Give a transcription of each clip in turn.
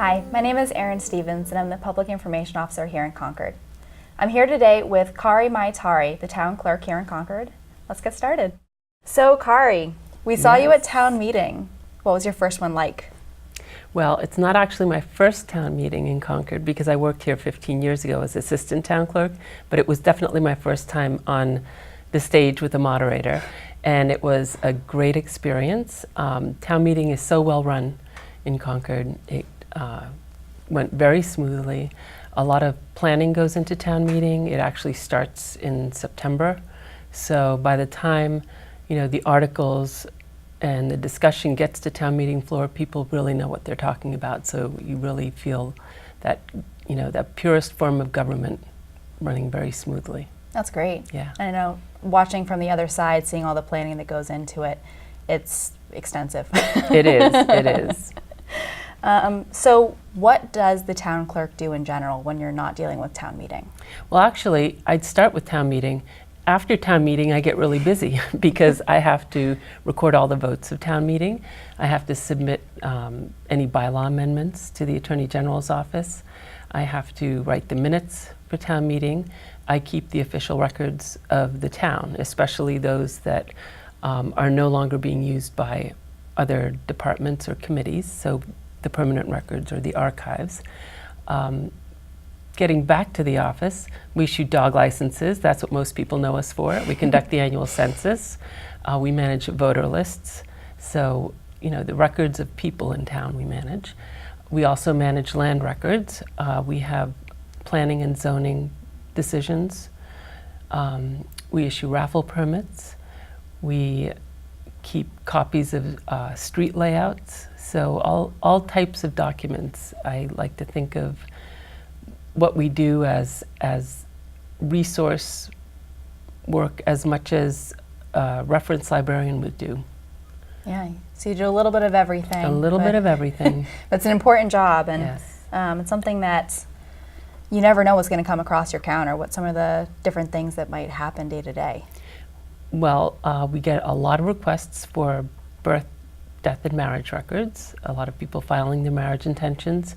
Hi, my name is Erin Stevens and I'm the Public Information Officer here in Concord. I'm here today with Kaari Mai Tari, the town clerk here in Concord. Let's get started. So Kaari, we saw you at town meeting. What was your first one like? Well, it's not actually my first town meeting in Concord because I worked here 15 years ago as assistant town clerk, but it was definitely my first time on the stage with a moderator, and it was a great experience. Town meeting is so well run in Concord. It went very smoothly. A lot of planning goes into town meeting. It actually starts in September. So by the time, the articles and the discussion gets to town meeting floor, people really know what they're talking about. So you really feel that, that purest form of government running very smoothly. That's great. Yeah. I know, watching from the other side, seeing all the planning that goes into it, it's extensive. It is, it is. So what does the town clerk do in general when you're not dealing with town meeting? Well, actually, I'd start with town meeting. After town meeting, I get really busy because I have to record all the votes of town meeting. I have to submit any bylaw amendments to the Attorney General's office. I have to write the minutes for town meeting. I keep the official records of the town, especially those that are no longer being used by other departments or committees, so the permanent records or the archives. Getting back to the office, we issue dog licenses. That's what most people know us for. We conduct the annual census. We manage voter lists. So, the records of people in town we manage. We also manage land records. We have planning and zoning decisions. We issue raffle permits. We keep copies of street layouts. So all types of documents. I like to think of what we do as resource work as much as a reference librarian would do. Yeah, so you do a little bit of everything. A little bit of everything. It's an important job, and yes. It's something that you never know what's going to come across your counter, what some of the different things that might happen day to day. Well, we get a lot of requests for birth, death, and marriage records. A lot of people filing their marriage intentions.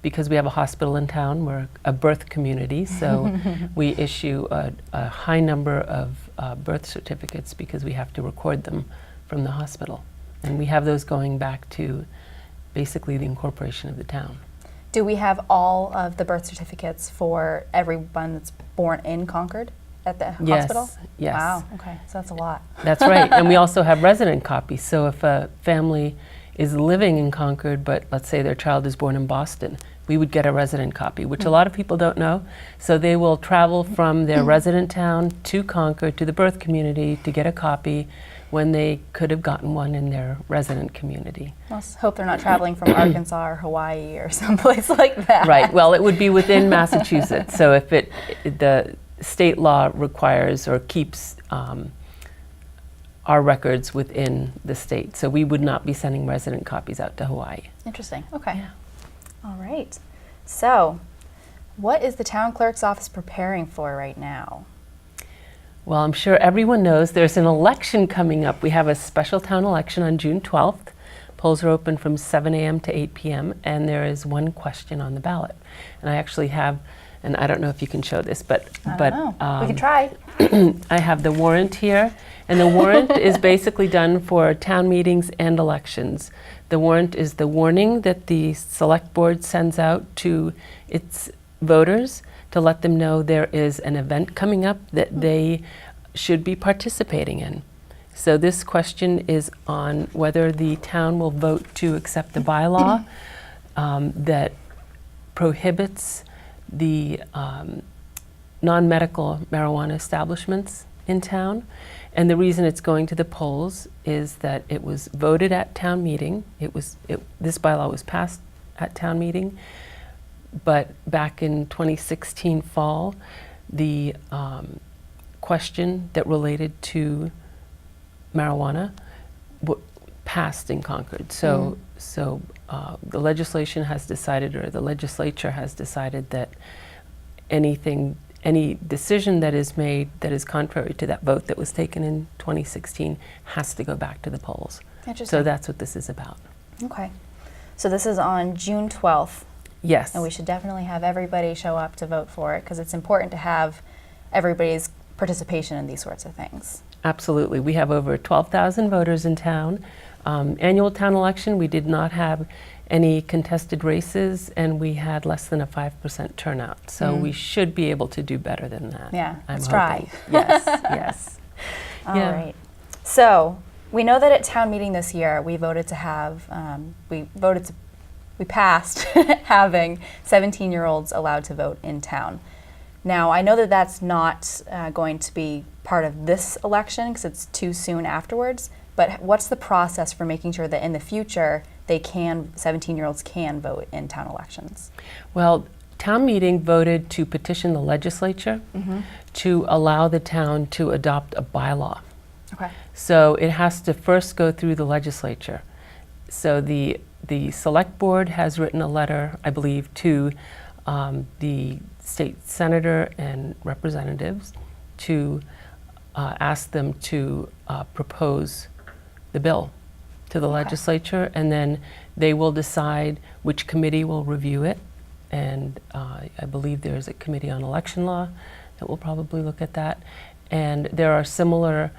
Because we have a hospital in town, we're a birth community, so we issue a high number of birth certificates because we have to record them from the hospital. And we have those going back to basically the incorporation of the town. Do we have all of the birth certificates for everyone that's born in Concord at the hospital? Yes. Wow, okay, so that's a lot. That's right, and we also have resident copies. So if a family is living in Concord, but let's say their child is born in Boston, we would get a resident copy, which a lot of people don't know. So they will travel from their resident town to Concord, to the birth community, to get a copy when they could have gotten one in their resident community. Let's hope they're not traveling from Arkansas or Hawaii or someplace like that. Right, well, it would be within Massachusetts. So if the state law requires or keeps our records within the state. So we would not be sending resident copies out to Hawaii. Interesting, okay. Yeah. All right. So, what is the town clerk's office preparing for right now? Well, I'm sure everyone knows there's an election coming up. We have a special town election on June 12th. Polls are open from 7 a.m. to 8 p.m. and there is one question on the ballot. And I actually have, and I don't know if you can show this, but we can try. I have the warrant here, and the warrant is basically done for town meetings and elections. The warrant is the warning that the select board sends out to its voters to let them know there is an event coming up that they should be participating in. So this question is on whether the town will vote to accept the bylaw that prohibits the non-medical marijuana establishments in town. And the reason it's going to the polls is that it was voted at town meeting. This bylaw was passed at town meeting, but back in 2016 fall, the question that related to marijuana passed in Concord. So the legislation has decided, or the legislature has decided, that any decision that is made that is contrary to that vote that was taken in 2016 has to go back to the polls. Interesting. So that's what this is about. Okay. So this is on June 12th. Yes. And we should definitely have everybody show up to vote for it because it's important to have everybody's participation in these sorts of things. Absolutely. We have over 12,000 voters in town. Annual town election, we did not have any contested races, and we had less than a 5% turnout. So we should be able to do better than that. Yeah, I'm let's hoping. try. Yes, yes. All right. So we know that at town meeting this year, we voted to have, we passed having 17-year-olds allowed to vote in town. Now, I know that that's not going to be part of this election because it's too soon afterwards, but what's the process for making sure that in the future 17-year-olds can vote in town elections? Well, town meeting voted to petition the legislature to allow the town to adopt a bylaw. Okay. So it has to first go through the legislature. So the select board has written a letter, I believe, to the state senator and representatives to ask them to propose the bill to the legislature, and then they will decide which committee will review it. And I believe there's a committee on election law that will probably look at that. And there are similar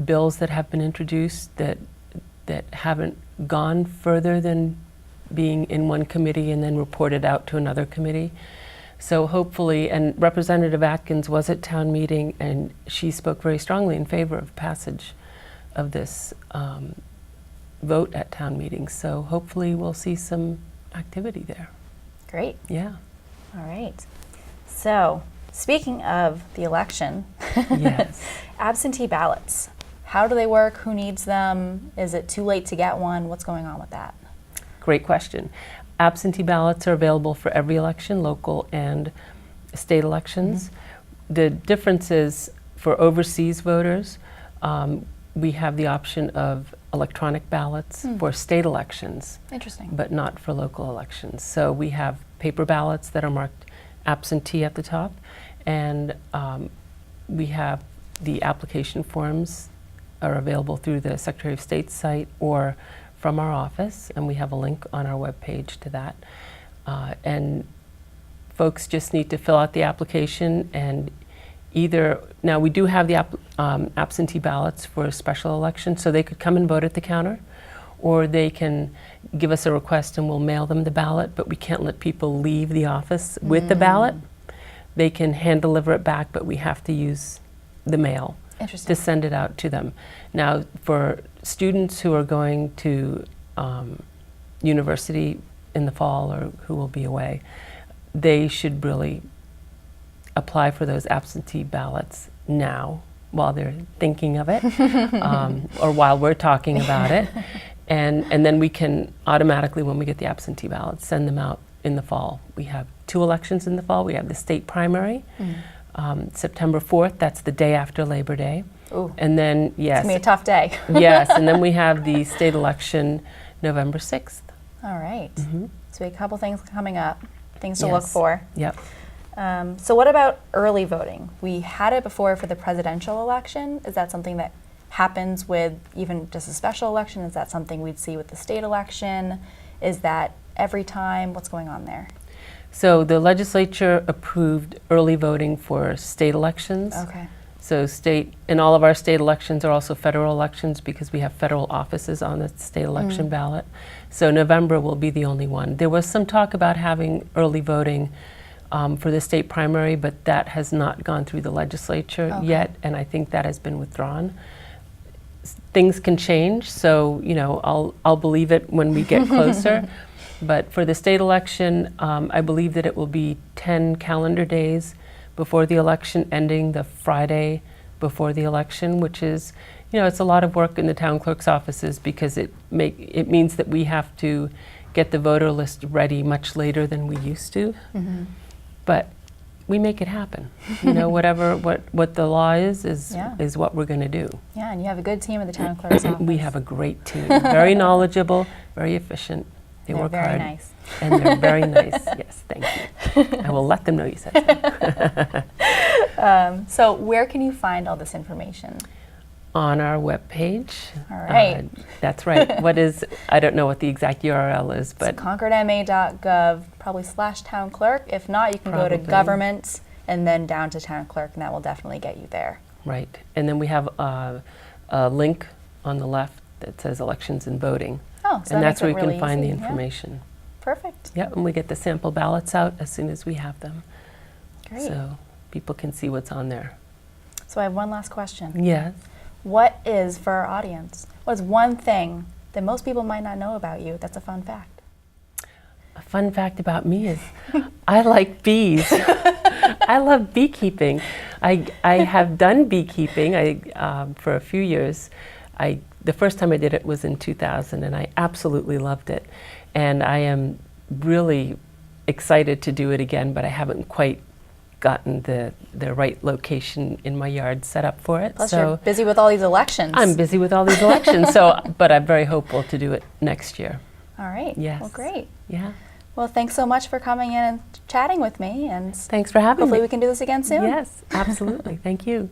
bills that have been introduced that haven't gone further than being in one committee and then reported out to another committee. So hopefully, and Representative Atkins was at town meeting and she spoke very strongly in favor of passage of this vote at town meeting. So hopefully we'll see some activity there. Great. Yeah. All right. So speaking of the election, Yes. absentee ballots. How do they work? Who needs them? Is it too late to get one? What's going on with that? Great question. Absentee ballots are available for every election, local and state elections. The difference is for overseas voters, we have the option of electronic ballots for state elections, Interesting. but not for local elections. So we have paper ballots that are marked absentee at the top, and we have the application forms are available through the Secretary of State's site or from our office, and we have a link on our webpage to that. And folks just need to fill out the application, and now we do have the absentee ballots for a special election, so they could come and vote at the counter, or they can give us a request and we'll mail them the ballot, but we can't let people leave the office with the ballot. They can hand deliver it back, but we have to use the mail to send it out to them. Now, for students who are going to university in the fall or who will be away, they should really apply for those absentee ballots now while they're thinking of it, or while we're talking about it. And then we can automatically, when we get the absentee ballots, send them out in the fall. We have 2 elections in the fall. We have the state primary, September 4th, that's the day after Labor Day. Ooh. And then, yes. It's going to be a tough day. Yes, and then we have the state election November 6th. All right. So a couple things coming up, things to look Yes. for. Yep. So what about early voting? We had it before for the presidential election. Is that something that happens with even just a special election? Is that something we'd see with the state election? Is that every time? What's going on there? So the legislature approved early voting for state elections. Okay. So and all of our state elections are also federal elections because we have federal offices on the state election ballot. So November will be the only one. There was some talk about having early voting for the state primary, but that has not gone through the legislature yet, and I think that has been withdrawn. Things can change, so I'll believe it when we get closer. But for the state election, I believe that it will be 10 calendar days before the election, ending the Friday before the election, which is, it's a lot of work in the town clerk's offices because it means that we have to get the voter list ready much later than we used to. But we make it happen. What the law is what we're going to do. Yeah, and you have a good team at the town clerk's office. We have a great team, very knowledgeable, very efficient. They work very hard. Nice. And they're very nice. Yes, thank you. I will let them know you said so. So where can you find all this information? On our webpage. All right. That's right. I don't know what the exact URL is, but So concordma.gov, probably /townclerk. If not, you can go to Probably. government and then down to town clerk, and that will definitely get you there. right. And then we have a link on the left that says elections and voting. Oh, so And that that's makes where it you can really find the easy. Yeah. information. Perfect. Yeah, and we get the sample ballots out as soon as we have them. Great. So people can see what's on there. So I have one last question. Yes. What is, for our audience, what is one thing that most people might not know about you that's a fun fact? A fun fact about me is I like bees. I love beekeeping. I have done beekeeping for a few years. The first time I did it was in 2000, and I absolutely loved it. And I am really excited to do it again, but I haven't quite gotten the right location in my yard set up for it. Plus, you're busy with all these elections. I'm busy with all these elections, but I'm very hopeful to do it next year. All right. Yes. Well, great. Yeah. Well, thanks so much for coming in and chatting with me, and Thanks for having hopefully me. we can do this again soon. Yes, absolutely. Thank you.